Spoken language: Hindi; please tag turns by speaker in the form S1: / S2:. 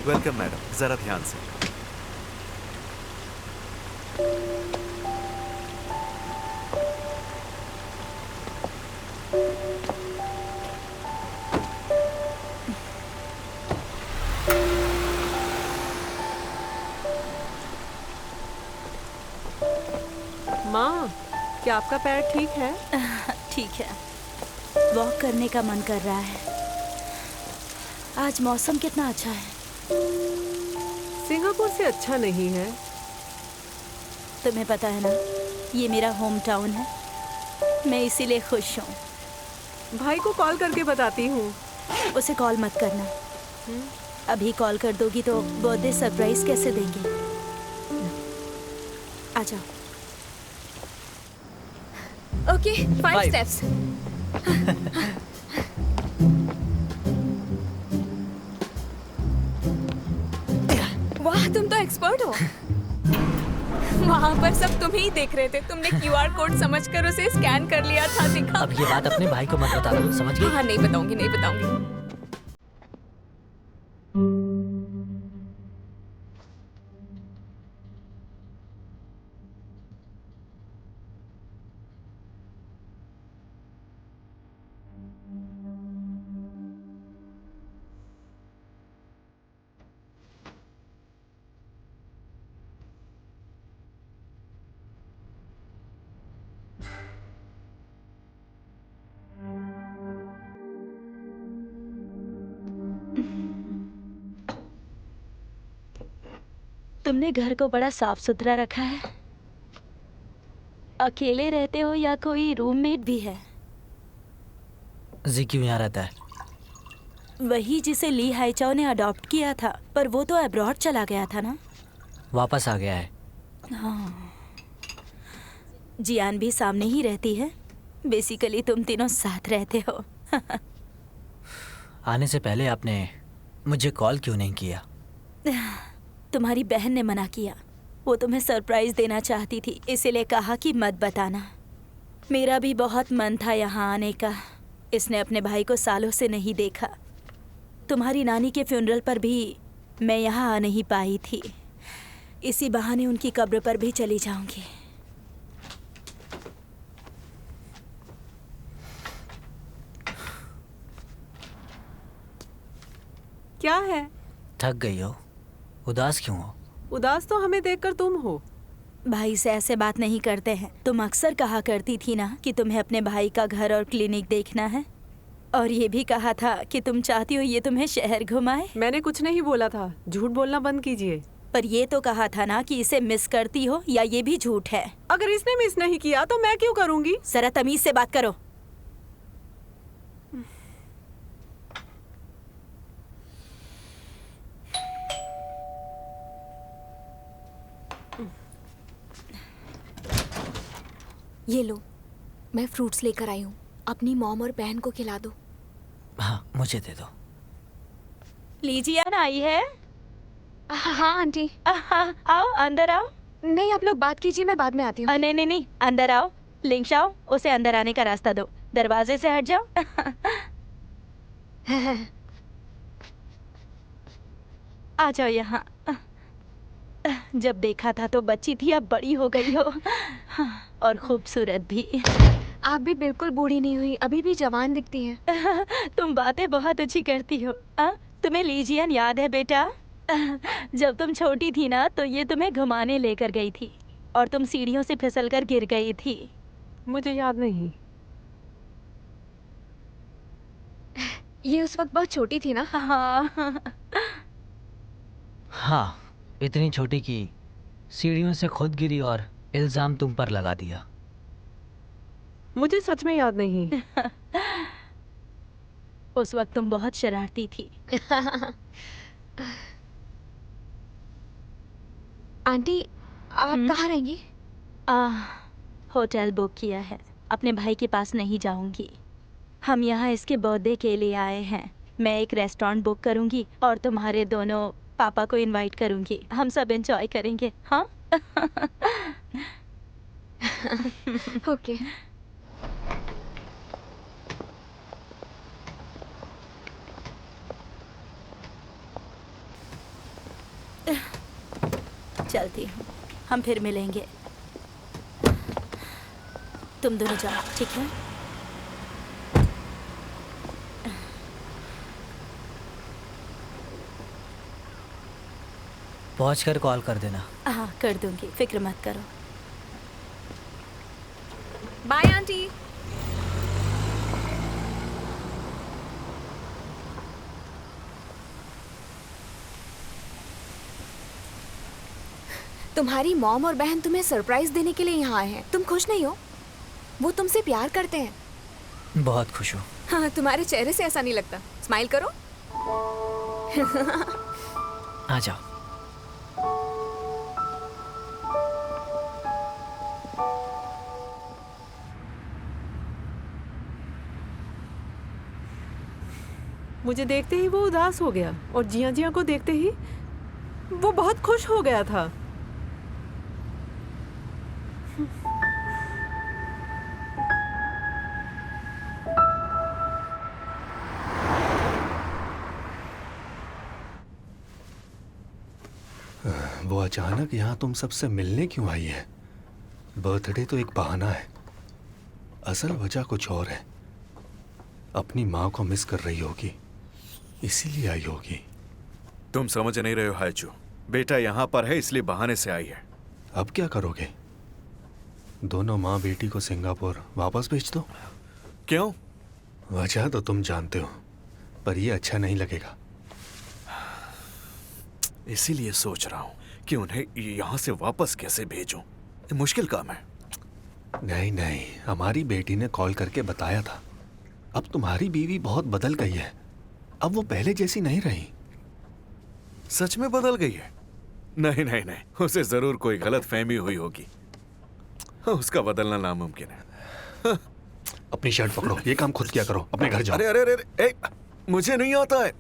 S1: वेलकम मैडम, जरा ध्यान से।
S2: माँ, क्या आपका पैर ठीक है?
S3: ठीक है। वॉक करने का मन कर रहा है। आज मौसम कितना अच्छा है।
S2: सिंगापुर से अच्छा नहीं है।
S3: तुम्हें पता है ना, ये मेरा होम टाउन है। मैं इसीलिए खुश हूँ।
S2: भाई को कॉल करके बताती हूँ।
S3: उसे कॉल मत करना। अभी कॉल कर दोगी तो बर्थडे सरप्राइज कैसे देंगे? आ जाओ।
S4: Okay, 5 steps. वाह, तुम तो एक्सपर्ट हो। वहाँ पर सब तुम ही देख रहे थे। तुमने क्यूआर कोड समझकर उसे स्कैन कर लिया था। दिखा।
S5: अब ये बात अपने भाई को मत बता दो, समझ गई?
S4: हाँ, नहीं बताऊंगी, नहीं बताऊंगी।
S3: तुमने घर को बड़ा साफ सुथरा रखा है। अकेले रहते हो या कोई रूममेट भी है?
S5: जी क्यों यहाँ रहता है?
S3: वही जिसे ली हाईचाओ ने अडॉप्ट किया था, पर वो तो अब्रॉड चला गया था ना।
S5: वापस आ गया है।
S3: हाँ, जियान भी सामने ही रहती है। बेसिकली तुम तीनों साथ रहते हो।
S5: आने से पहले आपने मुझे कॉल क्यों नहीं किया?
S3: तुम्हारी बहन ने मना किया। वो तुम्हें सरप्राइज देना चाहती थी, इसीलिए कहा कि मत बताना। मेरा भी बहुत मन था यहाँ आने का। इसने अपने भाई को सालों से नहीं देखा। तुम्हारी नानी के फ्यूनरल पर भी मैं यहाँ आ नहीं पाई थी। इसी बहाने उनकी कब्र पर भी चली जाऊंगी।
S2: क्या है?
S5: थक गई हो? उदास क्यों हो?
S2: उदास तो हमें देखकर तुम हो।
S3: भाई से ऐसे बात नहीं करते हैं। तुम अक्सर कहा करती थी ना कि तुम्हें अपने भाई का घर और क्लिनिक देखना है, और ये भी कहा था कि तुम चाहती हो ये तुम्हें शहर घुमाए।
S2: मैंने कुछ नहीं बोला था। झूठ बोलना बंद कीजिए।
S3: पर ये तो कहा था ना कि इसे मिस करती हो, या ये भी झूठ है?
S2: अगर इसने मिस नहीं किया तो मैं क्यों करूँगी?
S3: जरा तमीज से बात करो।
S4: ये लो, मैं फ्रूट्स लेकर आई हूँ। अपनी मॉम और बहन को खिला दो।
S5: हाँ, मुझे दे दो।
S3: लीजिए, आई है।
S4: हाँ आंटी।
S3: आओ, अंदर आओ।
S4: नहीं, आप लोग बात कीजिए, मैं बाद में आती हूँ।
S3: नहीं नहीं नहीं, अंदर आओ। लिंक्स आओ, उसे अंदर आने का रास्ता दो। दरवाजे से हट जाओ। आ जाओ यहाँ। जब देखा था तो बच्ची थी, अब बड़ी हो गई हो। और खूबसूरत भी।
S4: आप भी बिल्कुल बूढ़ी नहीं हुई, अभी भी जवान दिखती हैं।
S3: तुम बातें बहुत अच्छी करती हो। तुम्हें लीजियन याद है बेटा? जब तुम छोटी थी ना, तो ये तुम्हें घुमाने लेकर गई थी और तुम सीढ़ियों से फिसलकर गिर गई थी।
S2: मुझे याद नहीं।
S4: ये उस वक्त बहुत छोटी थी ना।
S3: हाँ।
S5: हाँ, इतनी छोटी कि सीढ़ियों से खुद गिरी और इल्जाम तुम पर लगा दिया।
S2: मुझे सच में याद नहीं।
S3: उस वक्त तुम बहुत शरारती थी।
S4: आंटी, आप कहाँ रहेंगी?
S3: होटल बुक किया है। अपने भाई के पास नहीं जाऊंगी। हम यहाँ इसके बर्थडे के लिए आए हैं। मैं एक रेस्टोरेंट बुक करूंगी और तुम्हारे दोनों पापा को इनवाइट करूंगी। हम सब एंजॉय करेंगे। हाँ।
S4: ओके।
S3: हम फिर मिलेंगे। तुम दोनों जाओ, ठीक है?
S5: पहुँच कर कॉल कर देना।
S3: हाँ, कर दूंगी, फिक्र मत करो।
S4: Bye aunty. तुम्हारी मॉम और बहन तुम्हें सरप्राइज देने के लिए यहाँ आए हैं। तुम खुश नहीं हो? वो तुमसे प्यार करते हैं।
S5: बहुत खुश हूँ।
S4: हाँ, तुम्हारे चेहरे से ऐसा नहीं लगता। स्माइल करो।
S5: आ जाओ।
S2: मुझे देखते ही वो उदास हो गया और जिया जिया को देखते ही वो बहुत खुश हो गया था।
S1: वो अचानक यहाँ तुम सबसे मिलने क्यों आई है? बर्थडे तो एक बहाना है, असल वजह कुछ और है। अपनी माँ को मिस कर रही होगी, इसीलिए आई होगी।
S6: तुम समझ नहीं रहे हो हाइचू। बेटा यहाँ पर है इसलिए बहाने से आई है।
S1: अब क्या करोगे? दोनों माँ बेटी को सिंगापुर वापस भेज दो।
S6: क्यों?
S1: वजह तो तुम जानते हो, पर ये अच्छा नहीं लगेगा।
S6: इसीलिए सोच रहा हूँ कि उन्हें यहाँ से वापस कैसे भेजूं। ये मुश्किल काम है।
S1: नहीं नहीं, हमारी बेटी ने कॉल करके बताया था। अब तुम्हारी बीवी बहुत बदल गई है, अब वो पहले जैसी नहीं रही।
S6: सच में बदल गई है? नहीं नहीं नहीं, उसे जरूर कोई गलत फहमी हुई होगी। उसका बदलना नामुमकिन है।
S1: अपनी शर्ट पकड़ो, ये काम खुद किया करो, अपने घर जाओ।
S6: अरे अरे अरे, मुझे नहीं आता है।